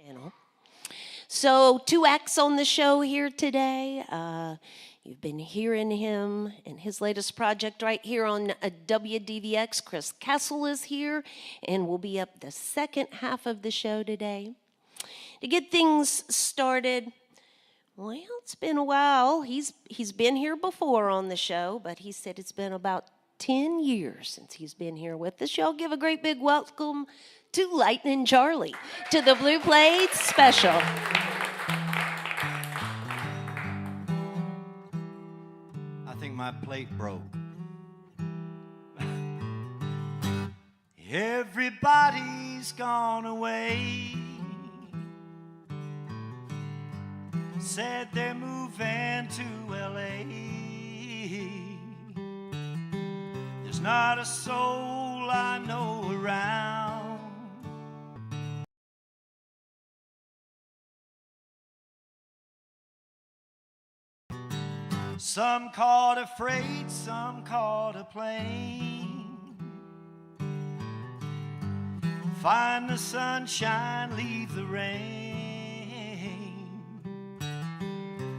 channel. So, two acts on the show here today. You've been hearing him and his latest project right here on WDVX. Chris Kessel is here and will be up the second half of the show today. To get things started, well, it's been a while. He's been here before on the show, but he said it's been about 10 years since he's been here with us. Y'all give a great big welcome to Lightnin Charlie to the Blue Plate Special. I think my plate broke. Everybody's gone away. Said they're moving to LA. There's not a soul I know around. Some caught a freight, some caught a plane. Find the sunshine, leave the rain.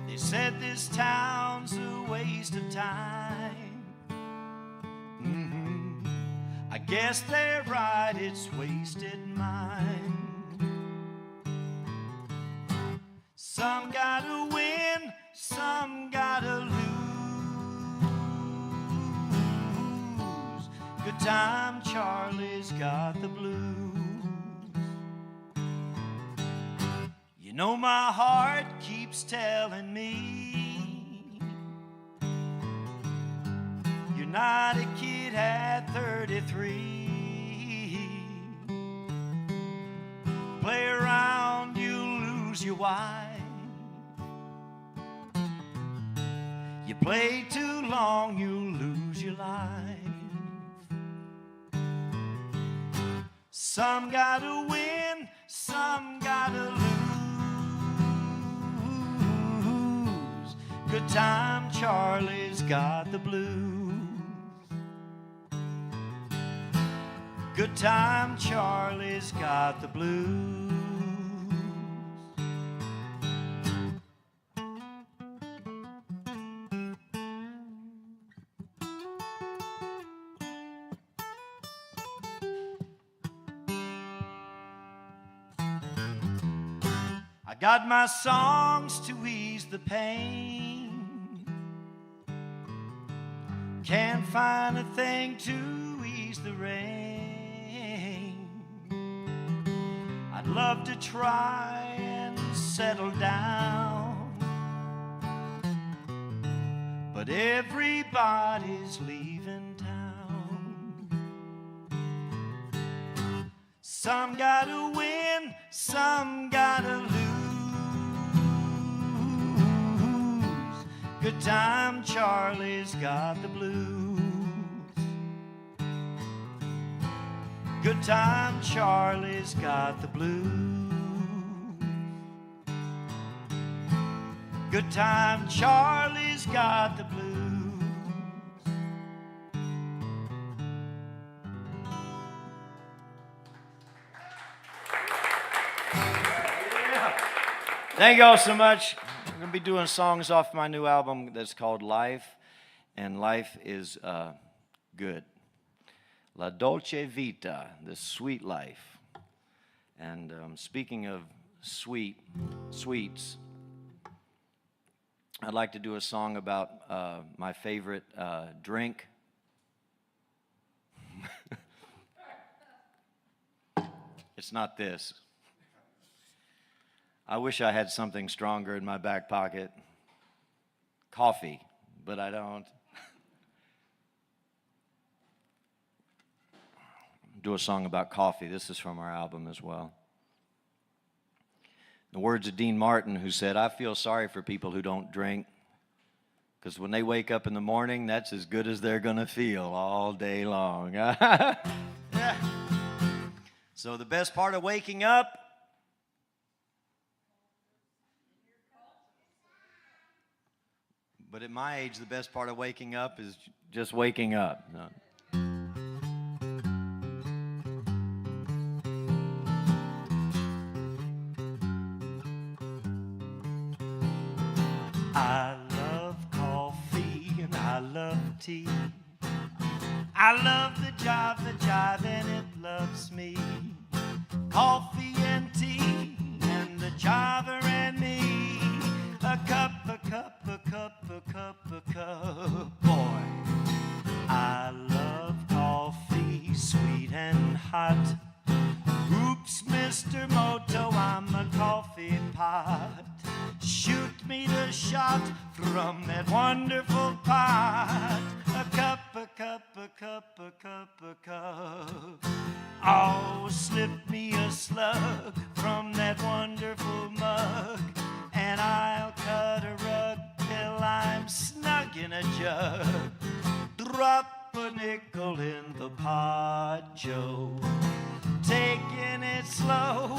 They said this town's a waste of time. I guess they're right, it's wasted mine. Some gotta win, some gotta lose. Good time Charlie's got the blues. You know my heart keeps telling me you're not a kid at 33. Play around, you'll lose your wife. You play too long, you'll lose your life. Some gotta win, some gotta lose. Good time Charlie's got the blues. Good time Charlie's got the blues. I got my songs to ease the pain. Can't find a thing to ease the rain. I'd love to try and settle down, but everybody's leaving town. Some gotta win, some gotta lose. Good time Charlie's got the blues. Good time Charlie's got the blues. Good time Charlie's got the blues. Thank you all so much. I'm going to be doing songs off my new album that's called Life, and life is good. La Dolce Vita, the sweet life. And speaking of sweets, I'd like to do a song about my favorite drink. It's not this. I wish I had something stronger in my back pocket. Coffee, but I don't. Do a song about coffee. This is from our album as well. The words of Dean Martin, who said, I feel sorry for people who don't drink, because when they wake up in the morning, that's as good as they're going to feel all day long. Yeah. So the best part of waking up, but at my age, the best part of waking up is just waking up. No. tea. I love the jive, and it loves me. Coffee and tea, and the jiver and me. A cup, a cup, a cup, a cup, a cup. Boy, I love coffee, sweet and hot. Oops, Mr. Moto, I'm a coffee pot. Shoot me the shot from that wonderful pot. A cup, a cup, a cup, a cup, a cup. Oh, slip me a slug from that wonderful mug, and I'll cut a rug till I'm snug in a jug. Drop a nickel in the pot, Joe. Taking it slow.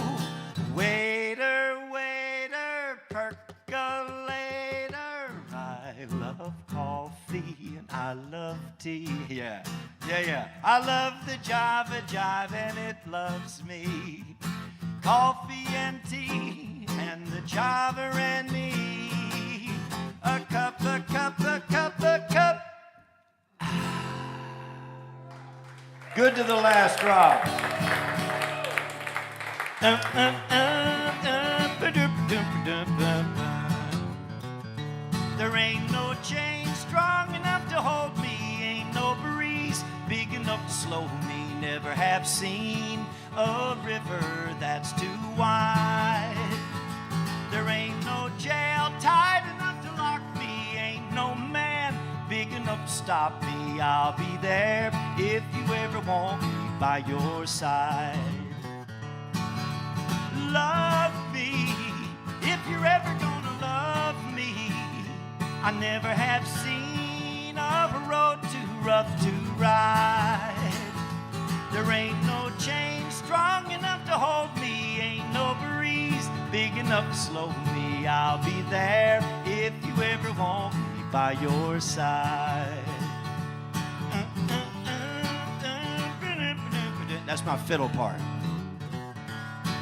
Waiter, waiter, percolator. I love coffee and I love tea. Yeah. I love the jive, and it loves me. Coffee and tea, and the jiver and me. A cup, a cup, a cup, a cup. Good to the last drop. There ain't no chain strong enough to hold me, ain't no breeze big enough to slow me. Never have seen a river that's too wide. There ain't no jail tight enough to lock me, ain't no man big enough to stop me. I'll be there if you ever want me by your side. Love me if you're ever gonna love me. I never have seen a road too rough to ride. There ain't no chain strong enough to hold me, ain't no breeze big enough to slow me. I'll be there if you ever want me by your side. That's my fiddle part.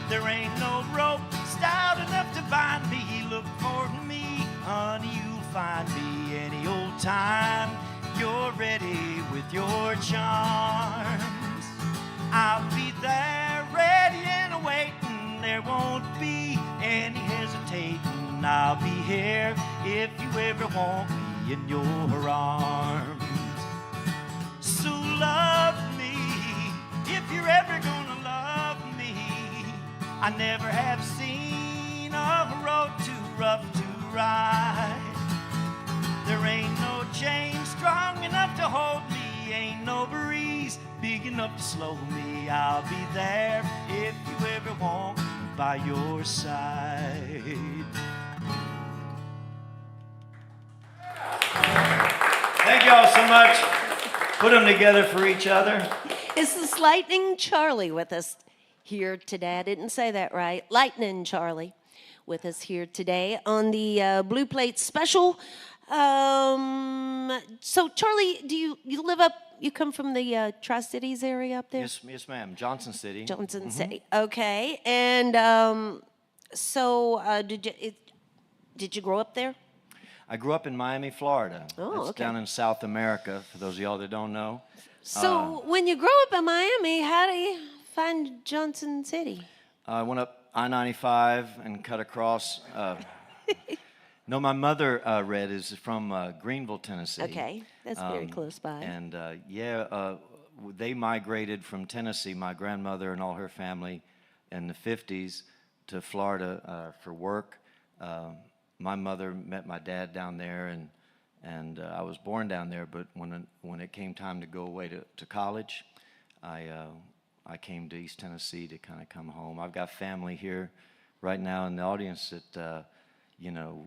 There ain't no rope stout enough to bind me. Look for me, honey, you'll find me any old time you're ready with your charms. I'll be there ready and awaiting. There won't be any hesitating. I'll be here if you ever want me in your arms. So love me if you're ever gonna love me. I never have seen a road too rough to ride. There ain't no chain strong enough to hold me, ain't no breeze big enough to slow me. I'll be there if you ever want me by your side. Thank y'all so much. Put them together for each other. This is Lightning Charlie with us here today. I didn't say that right. Lightnin Charlie with us here today on the Blue Plate Special. So Charlie, do you live up? You come from the Tri-Cities area up there? Yes, ma'am. Johnson City. Johnson City. Okay. And did you grow up there? I grew up in Miami, Florida. Oh, It's okay. down in South America, for those of y'all that don't know. So when you grow up in Miami, how do you find Johnson City? I went up I-95 and cut across. No, my mother, Red, is from Greenville, Tennessee. Okay, that's very close by. And they migrated from Tennessee, my grandmother and all her family, in the 50s to Florida for work. My mother met my dad down there, and I was born down there. But when it came time to go away to college, I came to East Tennessee to kind of come home. I've got family here right now in the audience that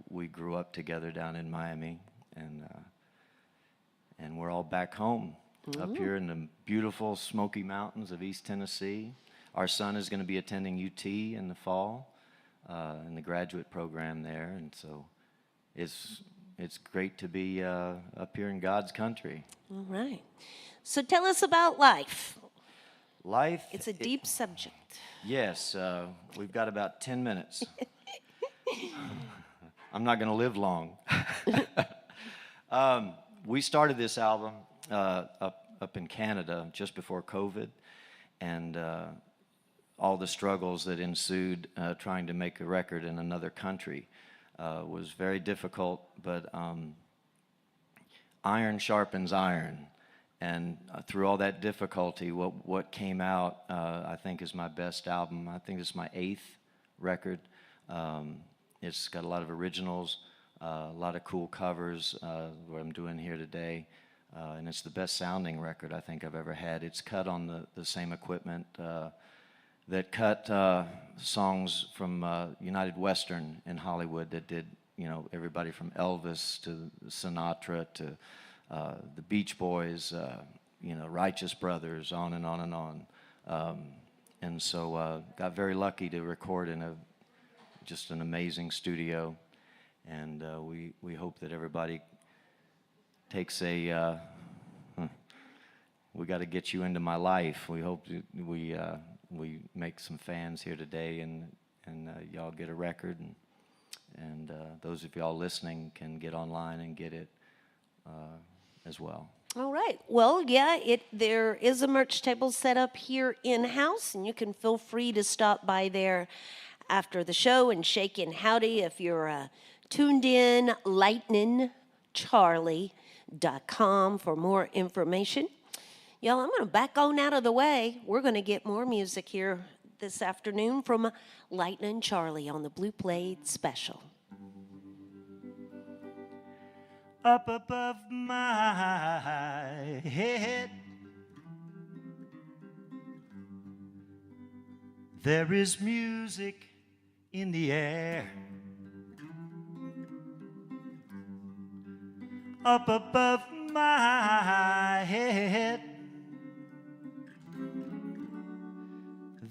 we grew up together down in Miami, and we're all back home up here in the beautiful Smoky Mountains of East Tennessee. Our son is going to be attending UT in the fall. In the graduate program there, and so it's great to be up here in God's country. All right. So tell us about life. Life. It's a deep subject. Yes, we've got about 10 minutes. I'm not going to live long. we started this album up in Canada just before COVID, and all the struggles that ensued trying to make a record in another country was very difficult, but iron sharpens iron. And through all that difficulty, what came out, I think, is my best album. I think it's my 8th record. It's got a lot of originals, a lot of cool covers, what I'm doing here today. And it's the best sounding record I think I've ever had. It's cut on the same equipment that cut songs from United Western in Hollywood that did, you know, everybody from Elvis to Sinatra to the Beach Boys, you know, Righteous Brothers, on and on and on. And so got very lucky to record in just an amazing studio. And we hope that everybody takes a, we got to get you into my life. We hope that we make some fans here today, and y'all get a record, and those of y'all listening can get online and get it as well. All right. Well, yeah, there is a merch table set up here in-house, and you can feel free to stop by there after the show and shake in howdy if you're tuned in. lightnincharlie.com for more information. Y'all, I'm going to back on out of the way. We're going to get more music here this afternoon from Lightnin' Charlie on the Blue Plate Special. Up above my head, there is music in the air. Up above my head,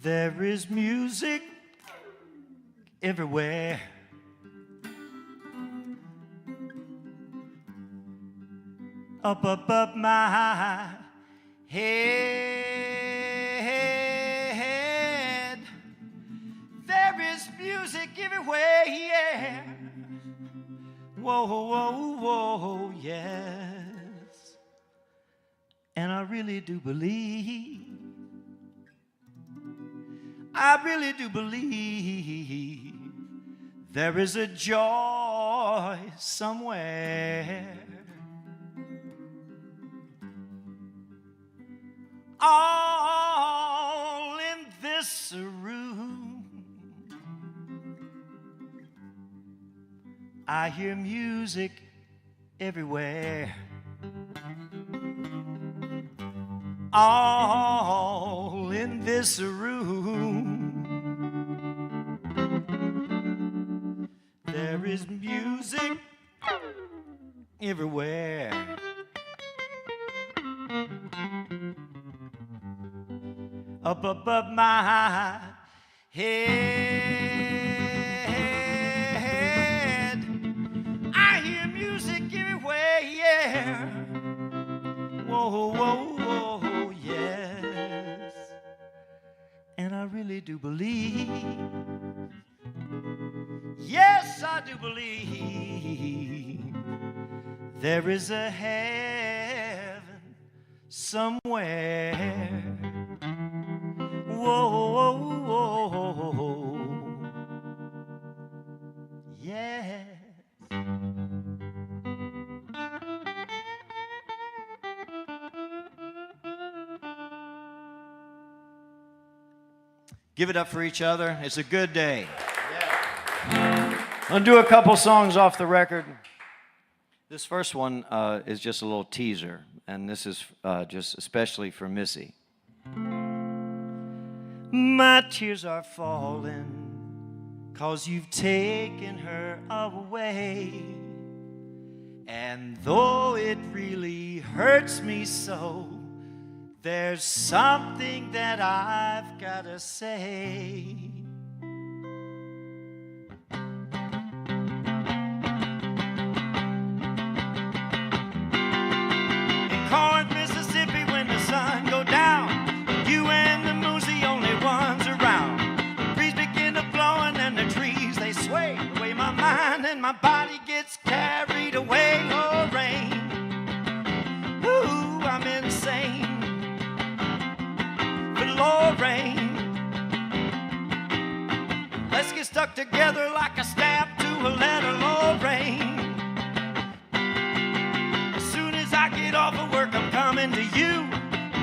there is music everywhere. Up above my head, there is music everywhere, yeah. Whoa, whoa, whoa, yes. And I really do believe, there is a joy somewhere. All in this room, I hear music everywhere. All in this room, there is music everywhere. Up above my head, I hear music everywhere, yeah. Whoa, whoa, whoa, yes. And I really do believe, yes, I do believe, there is a heaven somewhere. Whoa, whoa, whoa, yes. Give it up for each other. It's a good day. Yeah. I'll do a couple songs off the record. This first one is just a little teaser, and this is just especially for Missy. My tears are falling 'cause you've taken her away. And though it really hurts me so, there's something that I've gotta say. In Corinth, Mississippi, when the sun go down, you and the moon's the only ones around. The breeze begin to blowing and the trees they sway. The way my mind and my body gets carried away. Oh, rain, let's get stuck together like a stamp to a letter, Lorraine. As soon as I get off of work, I'm coming to you,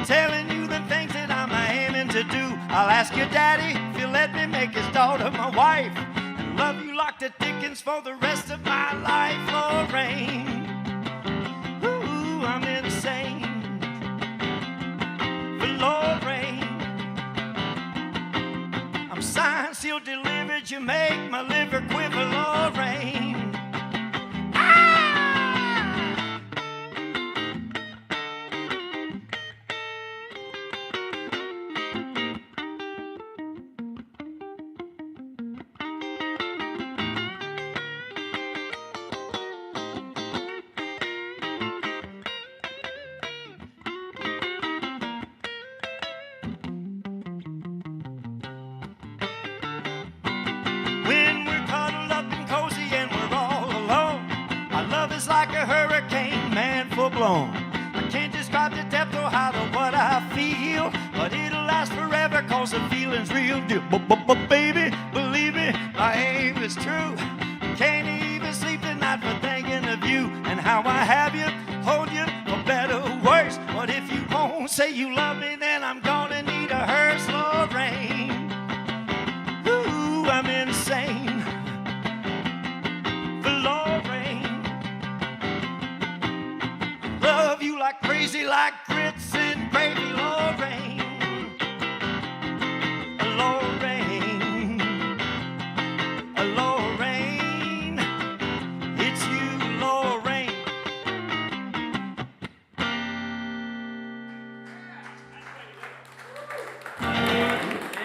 telling you the things that I'm aiming to do. I'll ask your daddy if he'll let me make his daughter my wife, and love you like the Dickens for the rest of my life, Lorraine. Ooh, I'm insane for Lorraine. I'm signed, sealed, delivered. You make my liver quiver, Lorraine. When we're cuddled up and cozy and we're all alone, our love is like a hurricane, man, full blown. I can't describe the depth or height of what I feel, but it'll last forever cause the feeling's real deal. But baby, believe me, my aim is true. Can't even sleep at night for thinking of you and how I have you, hold you, for better or worse. But if you won't say you love me, then I'm gonna need a hearse, Lorraine. Ooh, I'm insane for Lorraine. Love you like crazy, like grits and gravy, Lorraine. Lorraine, Lorraine, it's you, Lorraine.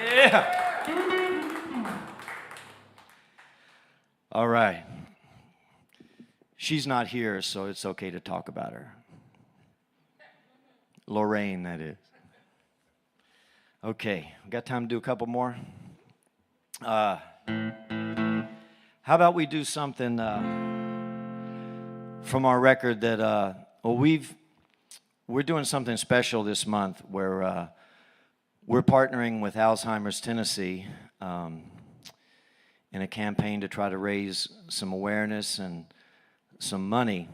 Yeah. All right. She's not here, so it's okay to talk about her. Lorraine, that is. Okay, we got time to do a couple more? How about we do something from our record that, we're doing something special this month where we're partnering with Alzheimer's Tennessee in a campaign to try to raise some awareness and some money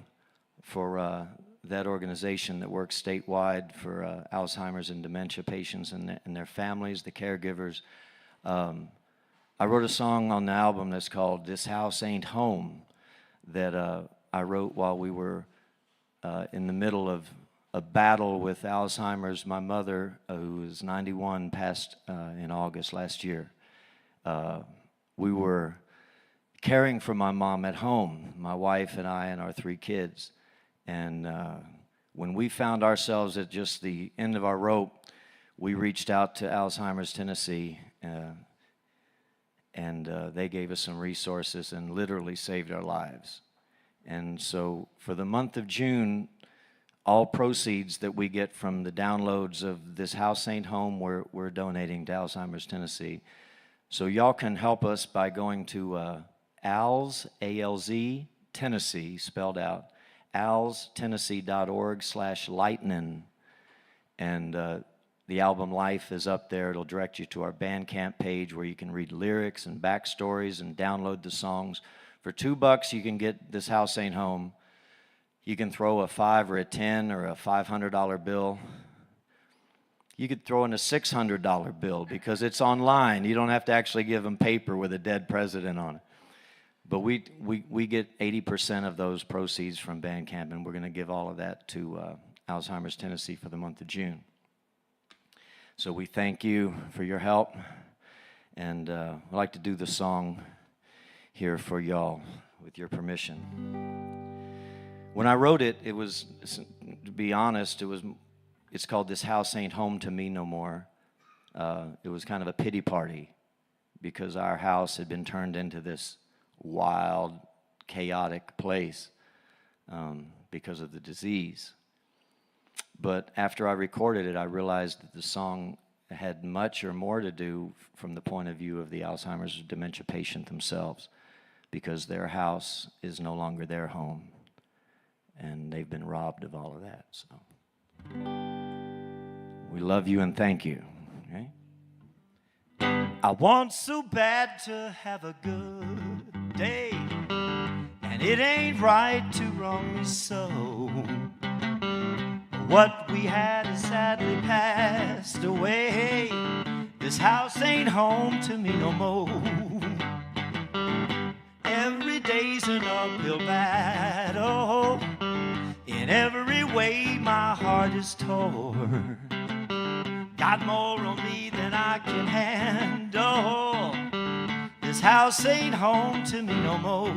for that organization that works statewide for Alzheimer's and dementia patients and their families, the caregivers. I wrote a song on the album that's called This House Ain't Home that I wrote while we were in the middle of a battle with Alzheimer's. My mother, who is 91, passed in August last year. We were caring for my mom at home, my wife and I and our 3 kids. And when we found ourselves at just the end of our rope, we reached out to Alzheimer's Tennessee, and they gave us some resources and literally saved our lives. And so for the month of June, all proceeds that we get from the downloads of This House Ain't Home, we're donating to Alzheimer's Tennessee. So y'all can help us by going to ALZ, A-L-Z, Tennessee, spelled out, alztennessee.org/Lightnin. And the album Life is up there. It'll direct you to our Bandcamp page where you can read lyrics and backstories and download the songs. For $2, you can get This House Ain't Home. You can throw a $5 or a $10 or a $500 bill. You could throw in a $600 bill because it's online. You don't have to actually give them paper with a dead president on it. But we get 80% of those proceeds from Bandcamp, and we're going to give all of that to Alzheimer's Tennessee for the month of June. So we thank you for your help, and I'd like to do the song here for y'all with your permission. When I wrote it, it was, to be honest, it's called This House Ain't Home to Me No More. It was kind of a pity party because our house had been turned into this wild, chaotic place because of the disease. But after I recorded it, I realized that the song had much or more to do from the point of view of the Alzheimer's dementia patient themselves, because their house is no longer their home, and they've been robbed of all of that. So we love you and thank you. Okay? I want so bad to have a good day, and it ain't right to wrong me so. What we had is sadly passed away. This house ain't home to me no more. Every day's an uphill battle. In every way my heart is torn. Got more on me than I can handle. This house ain't home to me no more.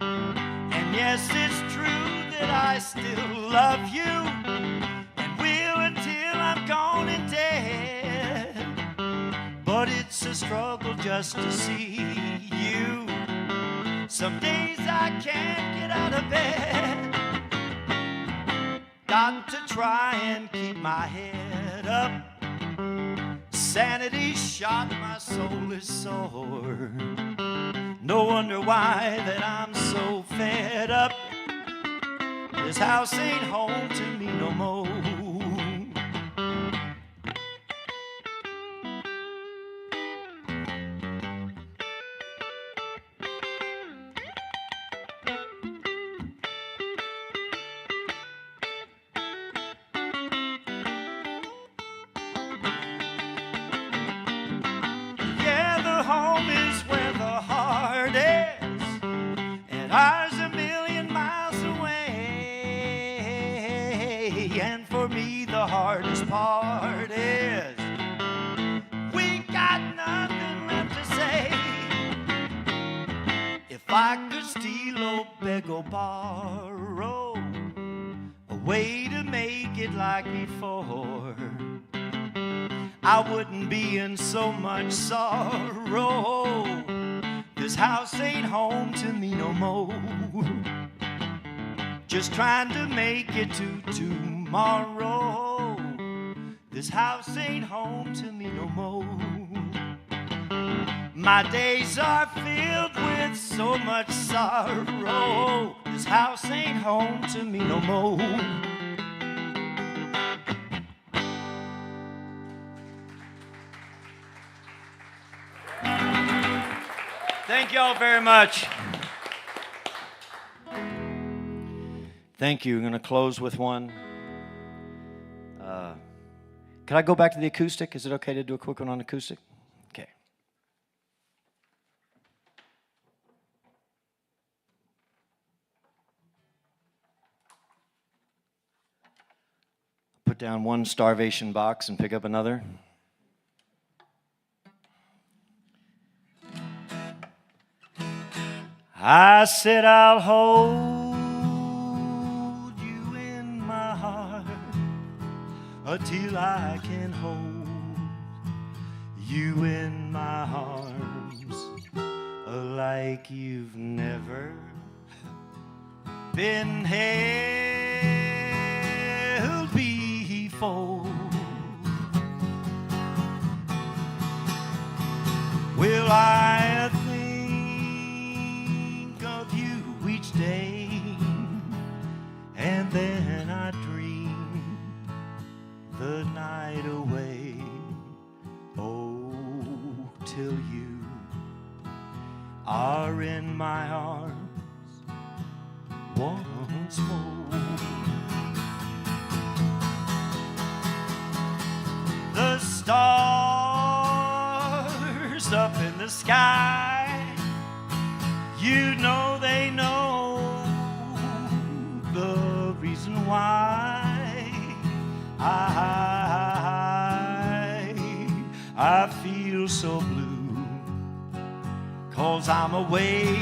And yes, it's true that I still love you, and will until I'm gone and dead. But it's a struggle just to see you. Some days I can't get out of bed. Got to try and keep my head up. Sanity shot, my soul is sore. No wonder why that I'm so fed up. This house ain't home to me no more. Yeah, the home is where the heart is, and ours a million miles away. And for me the hardest part is we got nothing left to say. If I could steal or beg or borrow a way to make it like before, I wouldn't be in so much sorrow. This house ain't home to me no more. Just trying to make it to tomorrow. This house ain't home to me no more. My days are filled with so much sorrow. This house ain't home to me no more. Thank you all very much. Thank you. I'm going to close with one. Can I go back to the acoustic? Is it okay to do a quick one on acoustic? Okay. Put down one starvation box and pick up another. I said I'll hold you in my heart until I can hold you in my arms like you've never been held before. Will I think of you each day, and then I dream the night away. Oh, till you are in my arms once more. The stars up in the sky, you know they know the reason why I feel so blue, 'cause I'm away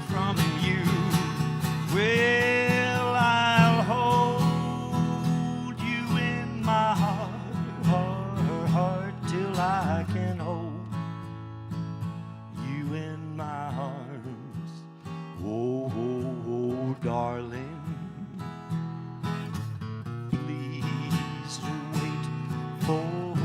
from you. Well, I'll hold you in my heart till I can hold you in my arms. Oh, oh, oh, darling, please wait for me.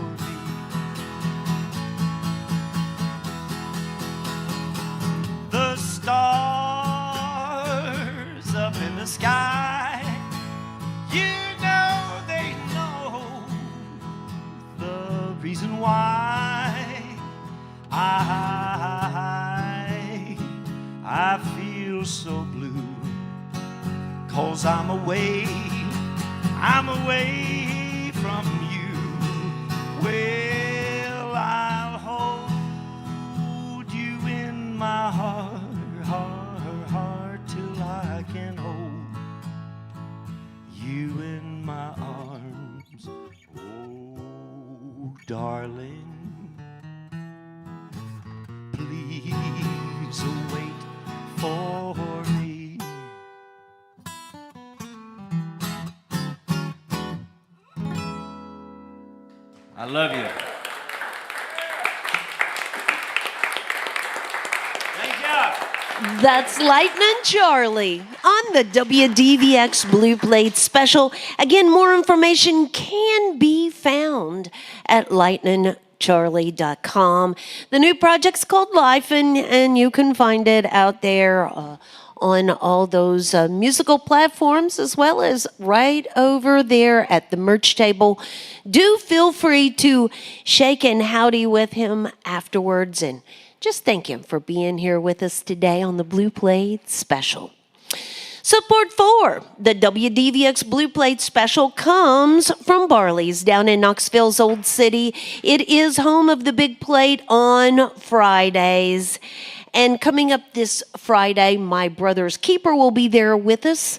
so wait for me. I love you. Thank you. That's Lightnin' Charlie on the WDVX Blue Plate Special. Again, more information can be found at lightnincharlie.com. The new project's called Life, and you can find it out there on all those musical platforms, as well as right over there at the merch table. Do feel free to shake and howdy with him afterwards, and just thank him for being here with us today on the Blue Plate Special. Support for the WDVX Blue Plate Special comes from Barley's down in Knoxville's Old City. It is home of the Big Plate on Fridays. And coming up this Friday, my brother's keeper will be there with us.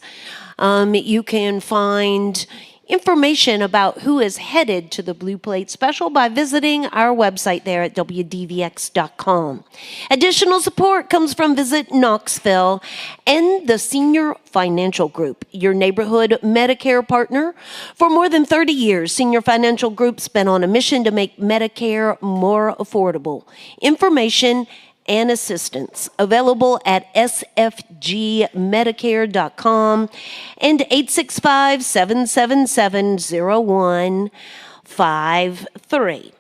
You can find information about who is headed to the Blue Plate Special by visiting our website there at WDVX.com. Additional support comes from Visit Knoxville and the Senior Financial Group, your neighborhood Medicare partner. For more than 30 years, Senior Financial Group's been on a mission to make Medicare more affordable. Information and assistance available at sfgmedicare.com and 865-777-0153.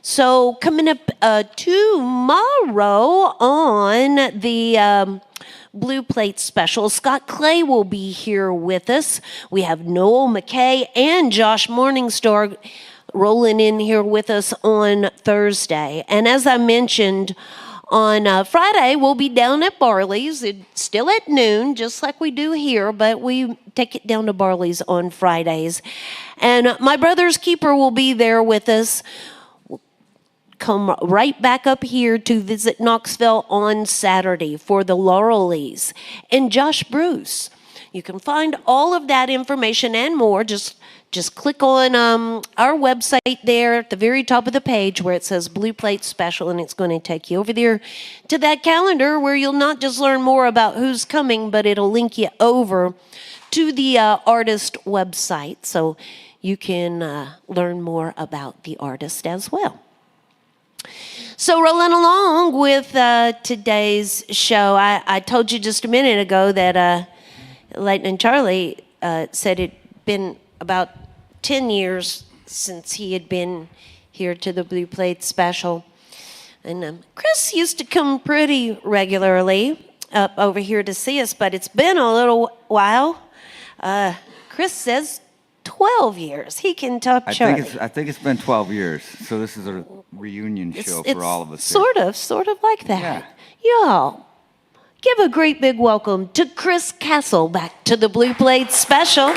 So coming up tomorrow on the Blue Plate Special, Scott Clay will be here with us. We have Noel McKay and Josh Morningstar rolling in here with us on Thursday. And as I mentioned, on Friday, we'll be down at Barley's. It's still at noon, just like we do here, but we take it down to Barley's on Fridays. And my brother's keeper will be there with us. We'll come right back up here to Visit Knoxville on Saturday for the Laurelies. And Josh Bruce. You can find all of that information and more. Just click on our website there at the very top of the page where it says Blue Plate Special, and it's going to take you over there to that calendar where you'll not just learn more about who's coming, but it'll link you over to the artist website so you can learn more about the artist as well. So rolling along with today's show, I told you just a minute ago that Lightnin' Charlie said it'd been about 10 years since he had been here to the Blue Plate Special. And Chris used to come pretty regularly up over here to see us, but it's been a little while. Chris says 12 years. He can top Charlie. I think it's been 12 years, so this is a reunion show for all of us. Sort of like that. Yeah. Y'all, give a great big welcome to Chris Castle back to the Blue Plate Special.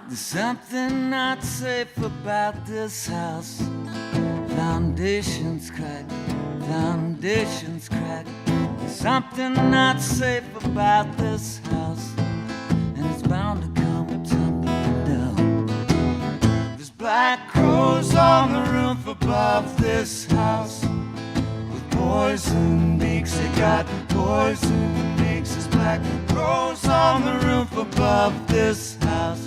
There's something not safe about this house. Foundations crack, foundations crack. There's something not safe about this house, and it's bound to come tumbling down. There's black crows on the roof above this house, with poison beaks. They got poison beaks. There's black crows on the roof above this house,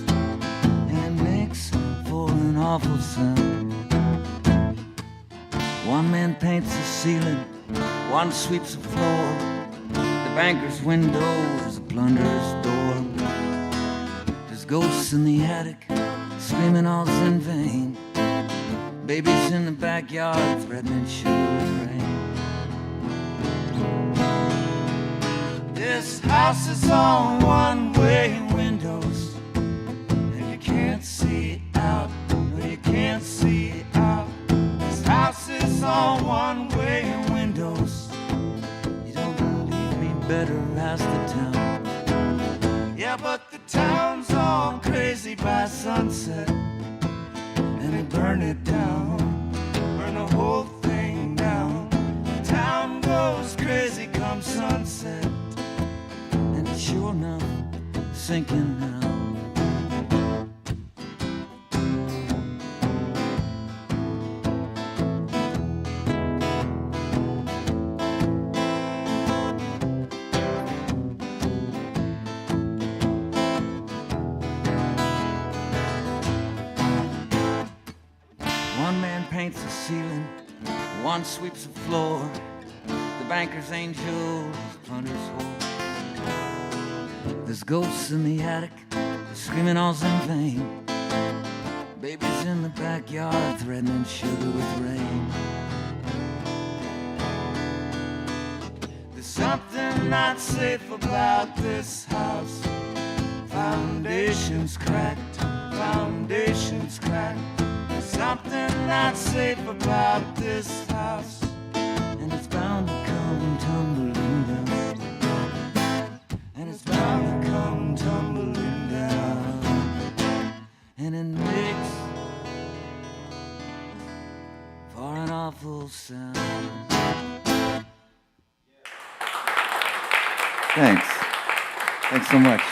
for an awful sound. One man paints the ceiling, one sweeps the floor. The banker's window is the plunderer's door. There's ghosts in the attic, screaming all's in vain. Babies in the backyard threatening sugar with rain. This house is on one-way windows, and you can't see out, no you can't see out. This house is on one-way windows. You don't believe me, better ask the town. Yeah, but the town's all crazy by sunset, and they burn it down, burn the whole thing down. The town goes crazy come sunset, and it's sure enough sinking now. One man paints the ceiling, one sweeps the floor. The banker's angel, the plunderer's whore. There's ghosts in the attic, screaming all's in vain. Babies in the backyard, threatening sugar with rain. There's something not safe about this house. Foundations cracked, foundations cracked. There's something not safe about this house, and it's bound to come tumbling down. And it's bound to come tumbling down. And it makes for an awful sound. Thanks. Thanks so much.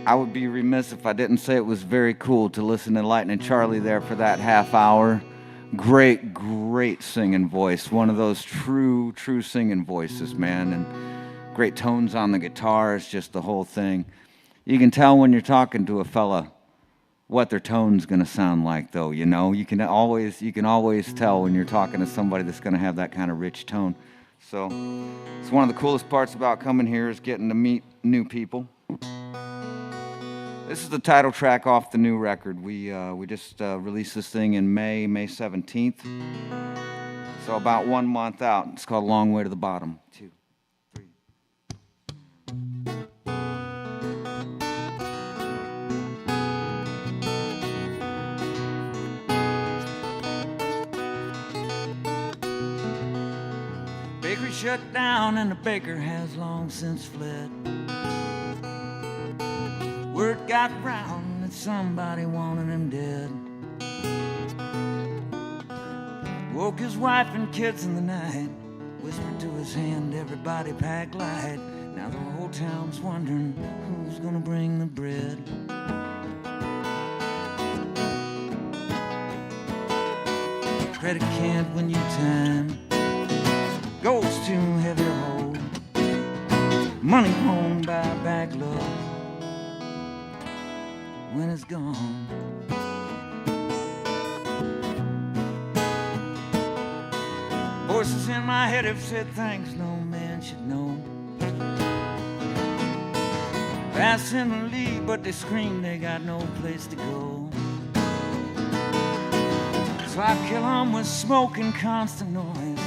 I would be remiss if I didn't say it was very cool to listen to Lightnin' Charlie there for that half hour. Great, great singing voice. One of those true singing voices, man. And great tones on the guitars, just the whole thing. You can tell when you're talking to a fella what their tone's gonna sound like, though, you know? You can always tell when you're talking to somebody that's gonna have that kind of rich tone. So it's one of the coolest parts about coming here is getting to meet new people. This is the title track off the new record. We just released this thing in May 17th. So about 1 month out. It's called Long Way to the Bottom. 2, 3. Bakery shut down and the baker has long since fled. Word got round that somebody wanted him dead. Woke his wife and kids in the night, whispered to his hand, everybody pack light. Now the whole town's wondering who's gonna bring the bread. Credit can't win you time, gold's too heavy to hold, money owned by back love when it's gone. Voices in my head have said things no man should know. Fast in the lead, but they scream they got no place to go. So I kill 'em with smoke and constant noise,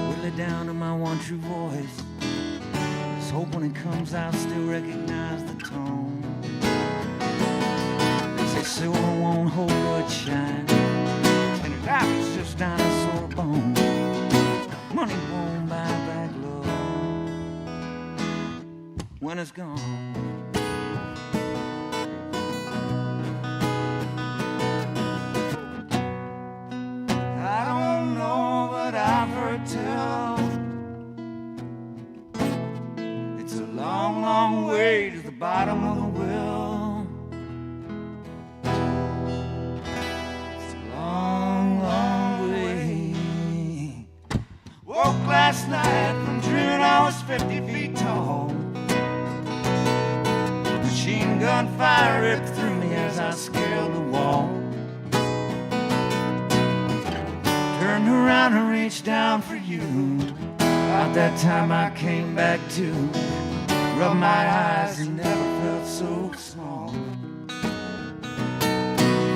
whittle it down to my one true voice. Just hope when it comes out, still recognize the tone. Silver won't hold good shine, and your life is just dinosaur bones. Money won't buy back love when it's gone. I don't know, but I've heard tell it's a long, long way to the bottom of the well. Last night from dreaming I was 50 feet tall. Machine gun fire ripped through me as I scaled the wall. Turned around and reached down for you. About that time I came back to, rubbed my eyes and never felt so small.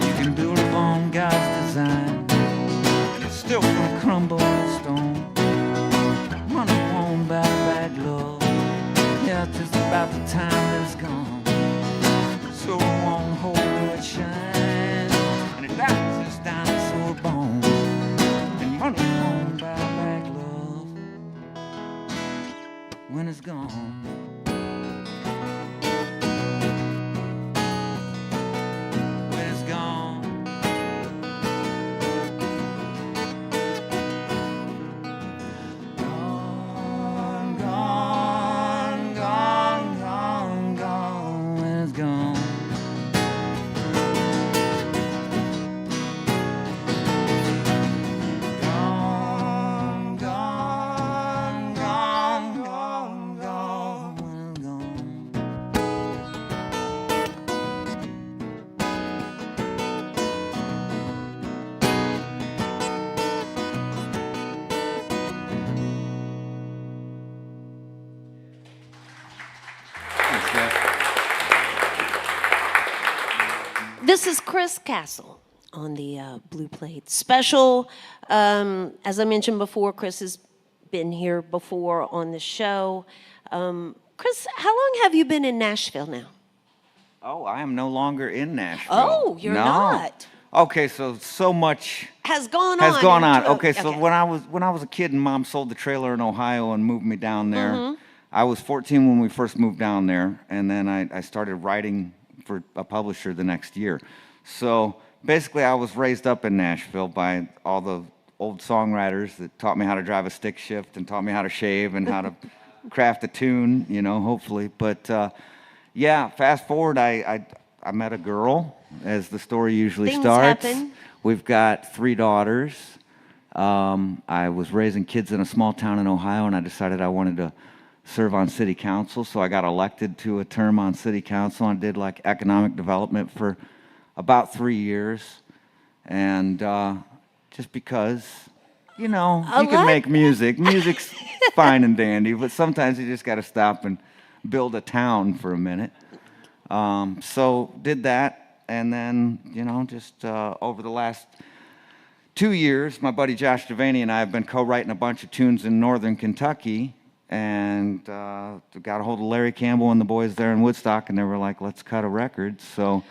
You can build upon God's design, it's still gonna crumble to stone. Money won't buy back love, yeah, just about the time that's gone. So it won't hold good shine, and it dies just dinosaur bones. And money won't buy back love when it's gone. When it's gone. Gone, gone, gone, gone, gone. This is Chris Castle on the Blue Plate Special. As I mentioned before, Chris has been here before on the show. Chris, how long have you been in Nashville now? Oh, I am no longer in Nashville. Oh, you're No. not. Okay, so much Has gone has on. gone on. into- Okay, so when I was a kid and Mom sold the trailer in Ohio and moved me down there, Mm-hmm. I was 14 when we first moved down there, and then I started writing for a publisher the next year. So basically, I was raised up in Nashville by all the old songwriters that taught me how to drive a stick shift and taught me how to shave and how to craft a tune, you know, hopefully. But yeah, fast forward, I met a girl, as the story usually Things starts. happen. We've got 3 daughters. I was raising kids in a small town in Ohio, and I decided I wanted to serve on city council, so I got elected to a term on city council and did like economic development for about 3 years. And just because, you know, A you can lot- make music. Music's fine and dandy, but sometimes you just got to stop and build a town for a minute. So did that, and then, you know, just over the last 2 years, my buddy Josh Devaney and I have been co-writing a bunch of tunes in northern Kentucky, and got a hold of Larry Campbell and the boys there in Woodstock, and they were like, let's cut a record. So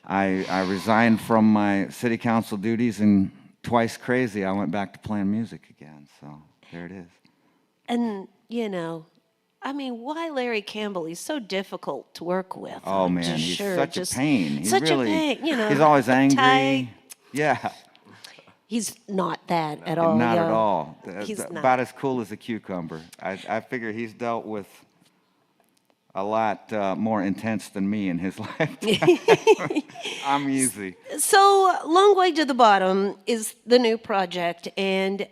I resigned from my city council duties, and twice crazy, I went back to playing music again. So there it is. And, you know, I mean, why Larry Campbell? He's so difficult to work with. Oh I'm man, just he's sure. such Just a pain. He's such really, a pain, you know. he's always angry. uptight. Yeah, He's not that at all. not at y'all. all. He's not. About as cool as a cucumber. I figure he's dealt with a lot more intense than me in his life. I'm easy. So, Long Way to the Bottom is the new project, and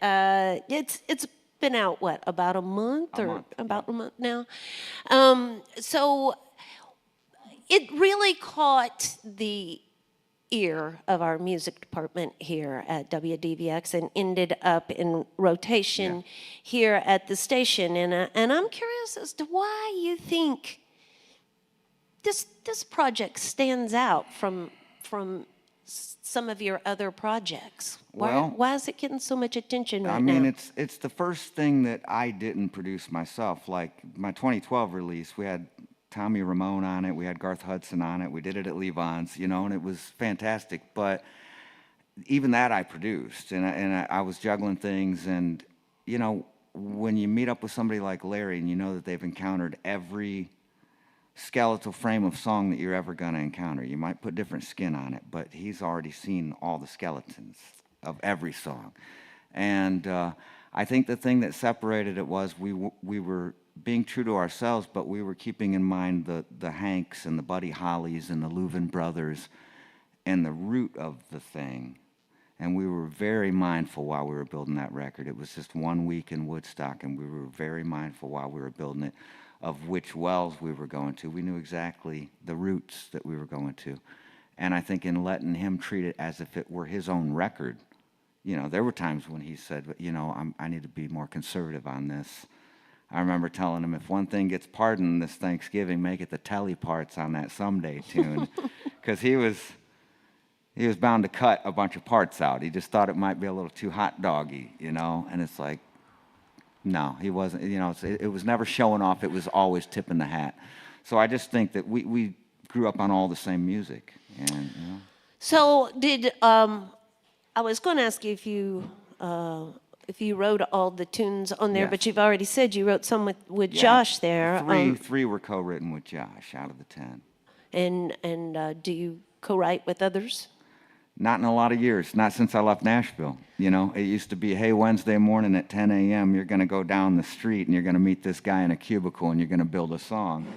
it's been out what, about a month about a month now. So it really caught the ear of our music department here at WDVX and ended up in rotation here at the station. And I'm curious as to why you think this project stands out from some of your other projects. Well, Why is it getting so much attention right I mean, now? it's the first thing that I didn't produce myself. Like my 2012 release, we had Tommy Ramone on it, we had Garth Hudson on it, we did it at Levon's, you know, and it was fantastic. But even that I produced, and I was juggling things. And you know, when you meet up with somebody like Larry, and you know that they've encountered every skeletal frame of song that you're ever going to encounter. You might put different skin on it, but he's already seen all the skeletons of every song. And I think the thing that separated it was we were being true to ourselves, but we were keeping in mind the Hanks and the Buddy Hollies and the Louvin brothers and the root of the thing. And we were very mindful while we were building that record. It was just 1 week in Woodstock, and we were very mindful while we were building it of which wells we were going to. We knew exactly the routes that we were going to. And I think in letting him treat it as if it were his own record, you know, there were times when he said, you know, I need to be more conservative on this. I remember telling him, if one thing gets pardoned this Thanksgiving, make it the telly parts on that Someday tune. Because he was bound to cut a bunch of parts out. He just thought it might be a little too hot doggy, you know? And it's like, no, he wasn't. You know, it was never showing off. It was always tipping the hat. So I just think that we grew up on all the same music. And, you know. So did I was going to ask you if you wrote all the tunes on there, Yes. but you've already said you wrote some with Josh there. Three were co-written with Josh out of the 10. And do you co-write with others? Not in a lot of years, not since I left Nashville. You know, it used to be, hey, Wednesday morning at 10 a.m., you're going to go down the street and you're going to meet this guy in a cubicle and you're going to build a song.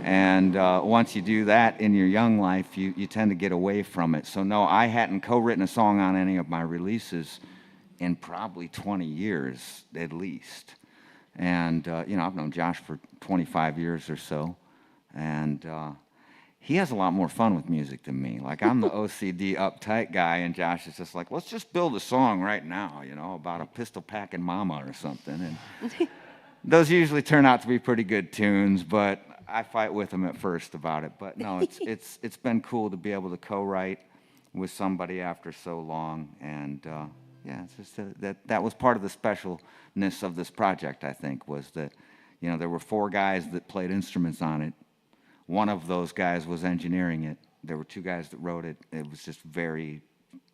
And once you do that in your young life, you tend to get away from it. So no, I hadn't co-written a song on any of my releases in probably 20 years at least. And, you know, I've known Josh for 25 years or so. And he has a lot more fun with music than me. Like, I'm the OCD uptight guy, and Josh is just like, let's just build a song right now, you know, about a pistol packing mama or something. And those usually turn out to be pretty good tunes, but I fight with him at first about it, but no, it's been cool to be able to co-write with somebody after so long, and yeah, it's just that was part of the specialness of this project. I think was that, you know, there were 4 guys that played instruments on it. One of those guys was engineering it. There were 2 guys that wrote it. It was just very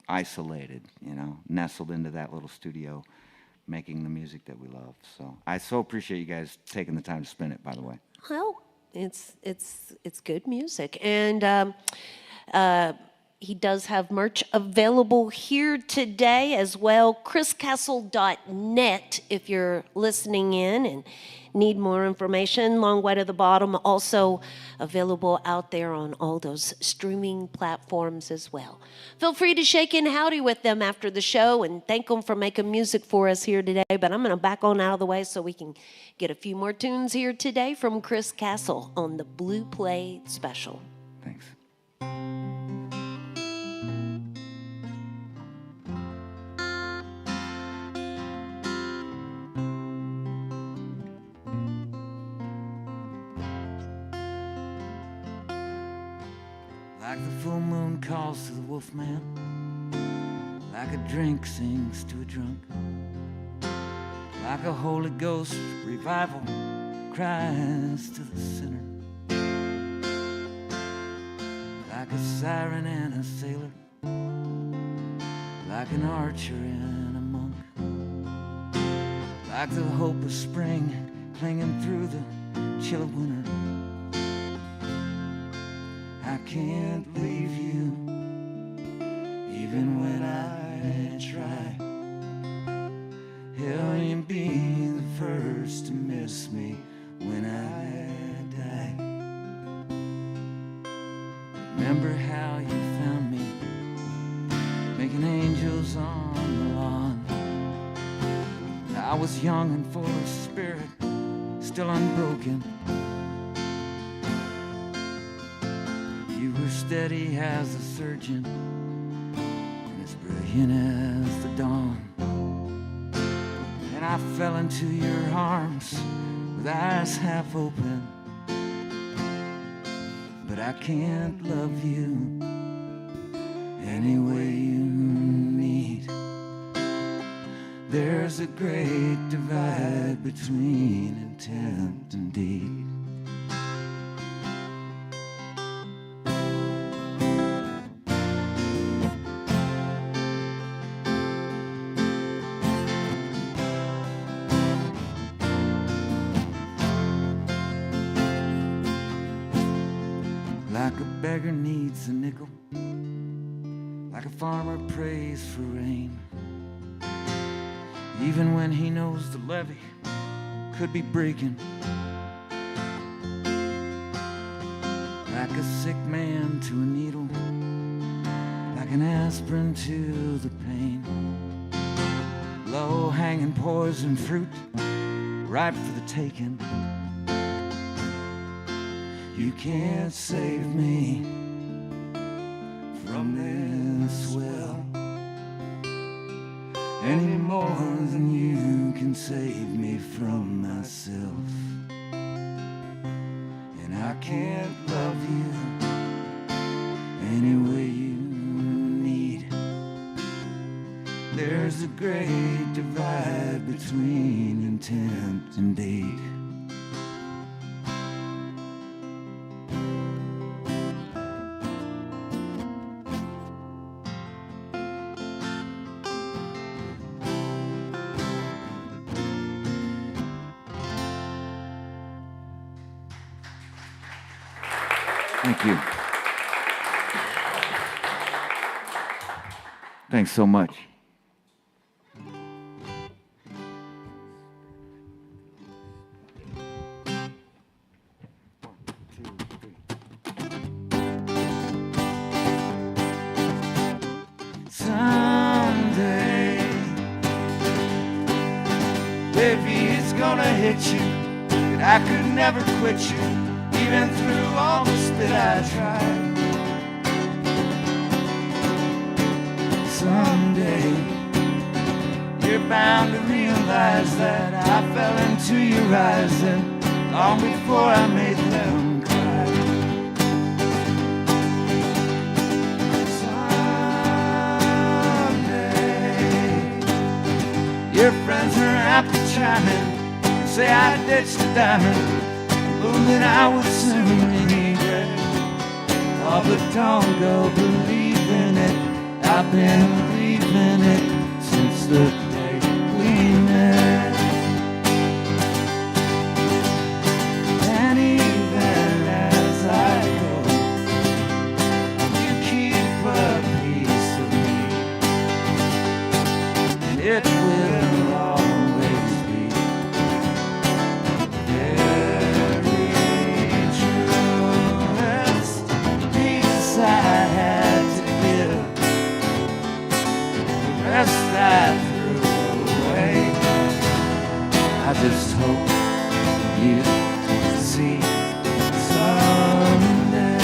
isolated, you know, nestled into that little studio, making the music that we love. So I so appreciate you guys taking the time to spin it, by the way. Well, it's good music, and he does have merch available here today as well. chriscastle.net if you're listening in and need more information. Long Way to the Bottom also available out there on all those streaming platforms as well. Feel free to shake in howdy with them after the show and thank them for making music for us here today. But I'm going to back on out of the way so we can get a few more tunes here today from Chris Castle on the Blue Play Special. Thanks. Like the full moon calls to the wolf man, like a drink sings to a drunk, like a Holy Ghost revival cries to the sinner, like a siren and a sailor, like an archer and a monk, like the hope of spring clinging through the chill of winter. I can't leave you, even when I try. Hell, you'll be the first to miss me when I die. Remember how you found me, making angels on the lawn. I was young and full of spirit, still unbroken. You were steady as a surgeon, and as brilliant as the dawn. And I fell into your arms with eyes half open, but I can't love you any way you need. There's a great divide between intent and deed. Like a beggar needs a nickel, like a farmer prays for rain, even when he knows the levee could be breaking. Like a sick man to a needle, like an aspirin to the pain. Low-hanging poison fruit, ripe for the taking. You can't save me from this well any more than you can save me from myself. And I can't love you any way you need. There's a great divide between intent and deed. Thank you. Thanks so much. Someday, baby, it's gonna hit you that I could never quit you, even through all the spit I tried. Someday, you're bound to realize that I fell into your eyes, and long before I made them shining and say I ditched the diamond, moving I would soon regret. Oh, but don't go believing it. I've been believing it since the day we met. And even as I go, you keep a piece of me, and it will always be very true. That's the piece I had to give, the rest I threw away. I just hope you see someday.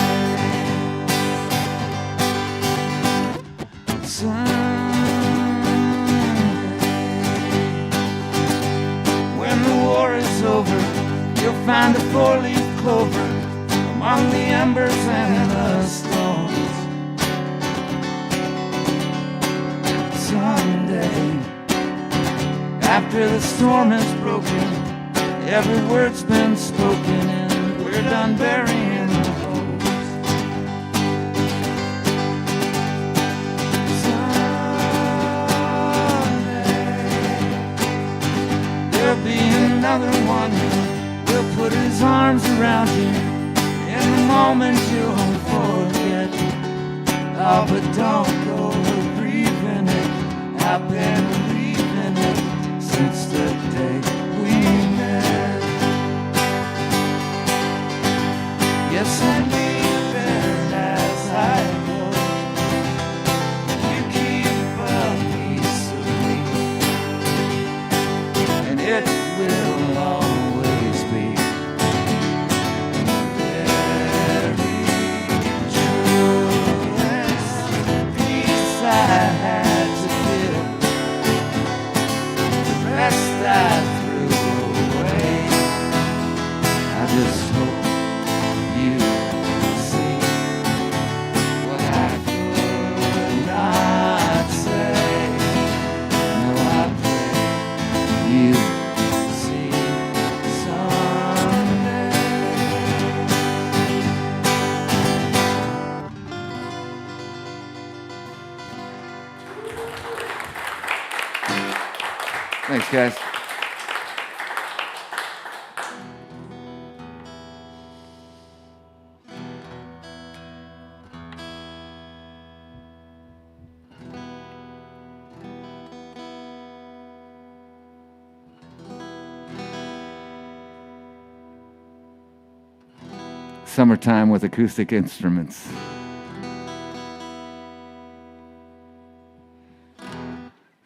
When the war is over, you'll find a four-leaf clover among the embers and the stones. Someday, after the storm is broken, every word's been spoken and we're done burying the bones. There'll be another one who will put his arms around you in the moment you'll forget. Oh, but don't go grieving it. I've been believing it since the day we met. Yes, and even as I go, you keep a piece of me, and it will always be very true. That's the piece I had to give, the rest I threw away. I just hope you see what I could not say. No, I pray you see someday. Thanks, guys. Summertime with acoustic instruments.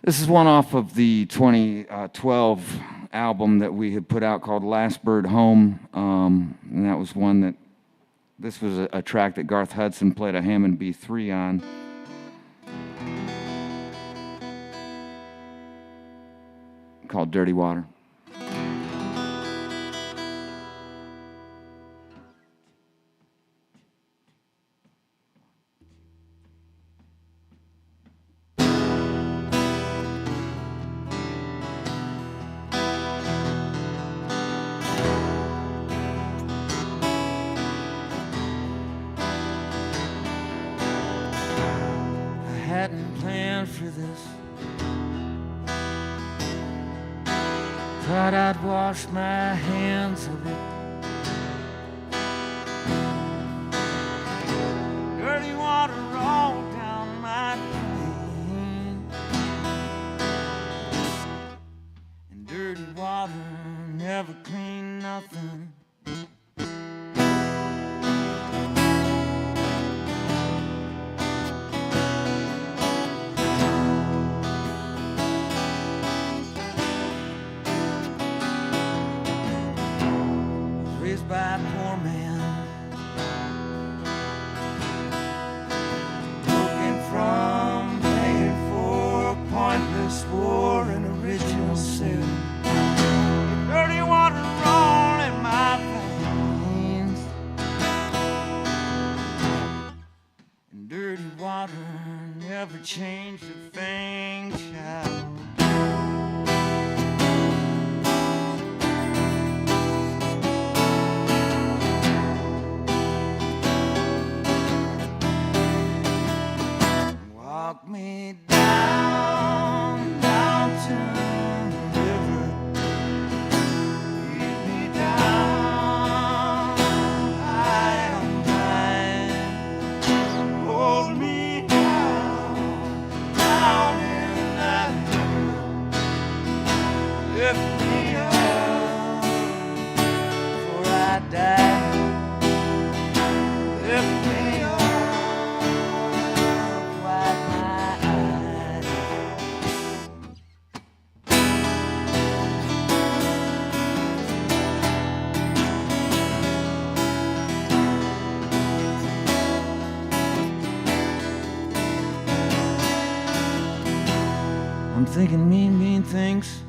This is one off of the 2012 album that we had put out called Last Bird Home. And that was one that, this was a track that Garth Hudson played a Hammond B3 on. Called Dirty Water. Hadn't planned for this. Thought I'd wash my hands of it. Dirty water rolled down my drain, and dirty water never cleaned nothing. Raised by a poor man, broken from paying for a pointless war and original sin. Dirty water all in my veins, and dirty water never changed a thing, child. I'm thinking mean, mean things.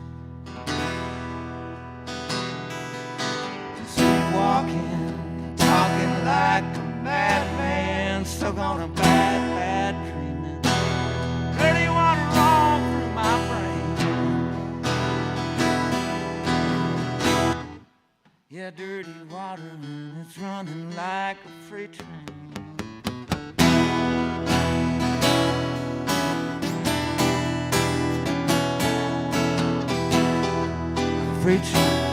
Walking, talking like a madman, stuck on a bad, bad dreaming. Dirty water all through my brain. Yeah, dirty water, it's running like a freight train. Freight train.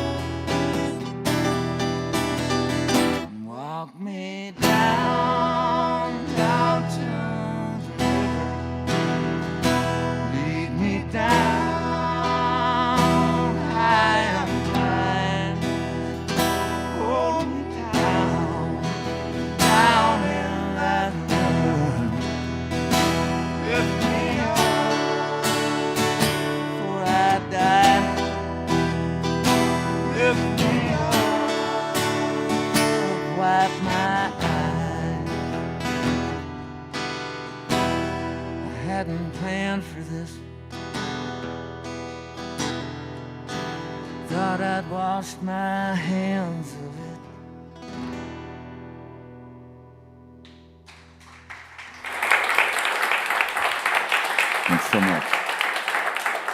Walk me down, down to the river. Lead me down, I am blind. Hold me down, down in that river. Lift me up before I die. Lift me up. Wipe my eyes. I hadn't planned for this. Thought I'd washed my hands of it. Thanks so much.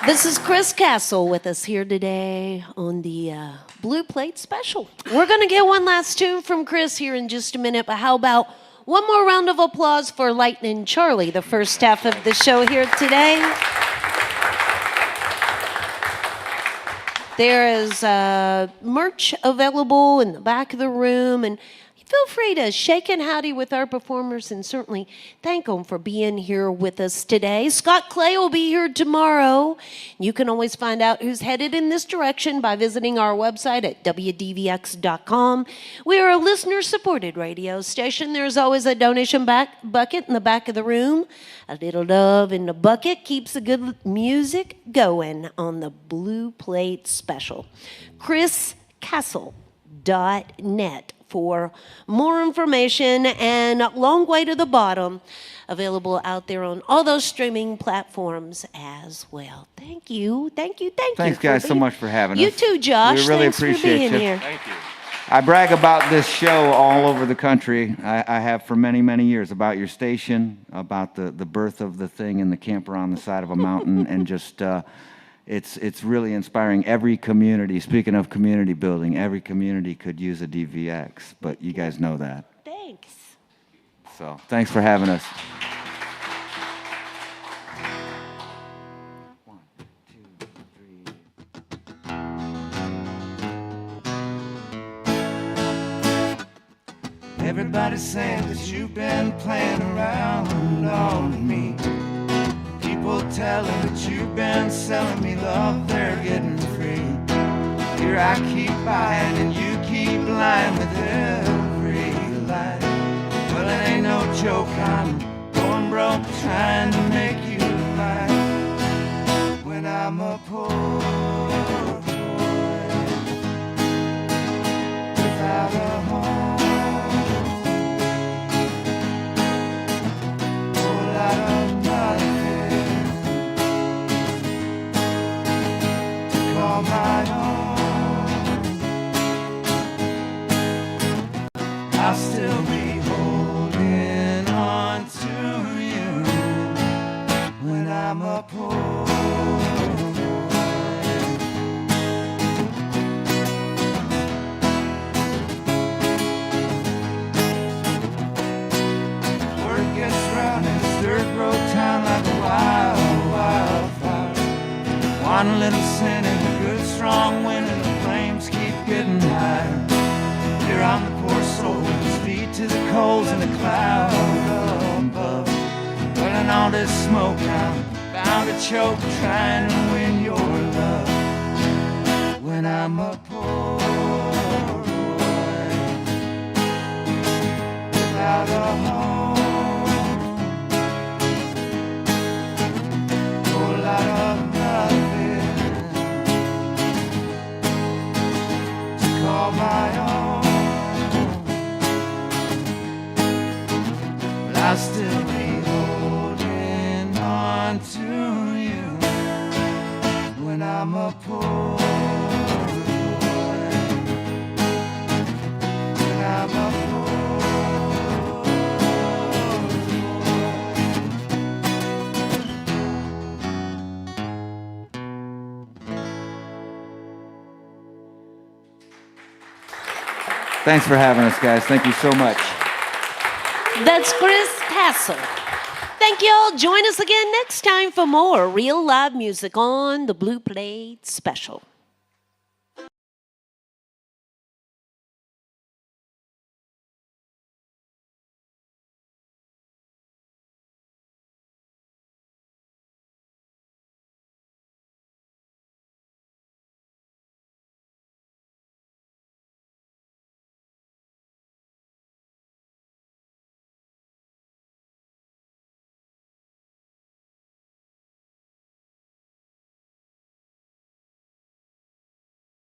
This is Chris Castle with us here today on the Blue Plate Special. We're going to get one last tune from Chris here in just a minute, but how about one more round of applause for Lightnin Charlie, the first half of the show here today. There is merch available in the back of the room, and feel free to shake and howdy with our performers and certainly thank them for being here with us today. Scott Clay will be here tomorrow. You can always find out who's headed in this direction by visiting our website at WDVX.com. We are a listener-supported radio station. There's always a donation bucket in the back of the room. A little love in the bucket keeps the good music going on the Blue Plate Special. ChrisCastle.net for more information, and long way to the bottom, available out there on all those streaming platforms as well. Thank you. Thanks, you guys, so much for having us. You too, Josh. We really Thanks appreciate for being you. here. Thank you. I brag about this show all over the country. I have for many, many years, about your station, about the birth of the thing in the camper on the side of a mountain, and just it's really inspiring. Every community, speaking of community building, every community could use a DVX, but you guys know that. Thanks. So thanks for having us. 1, 2, 3. Everybody's saying that you've been playing around on me. People telling that you've been selling me love they're getting free. Here I keep buying and you keep lying with every lie. Well, it ain't no joke, I'm going broke trying to make you laugh. When I'm a poor boy without a home. My own, I'll still be holding on to you when I'm a poor boy. Word gets round in this dirt road town like a wild, wildfire. One little sin and strong wind and the flames keep getting higher. Here I'm the poor soul with his feet to the coals and the cloud above. Burning all this smoke, I'm bound to choke trying to win your love. When I'm a poor boy without a home, whole lot of nothing call my own, but I'll still be holding on to you I'm a poor boy. And I'm a poor boy. Thanks for having us, guys. Thank you so much. That's Chris Castle. Thank you all. Join us again next time for more real live music on the Blue Plate Special.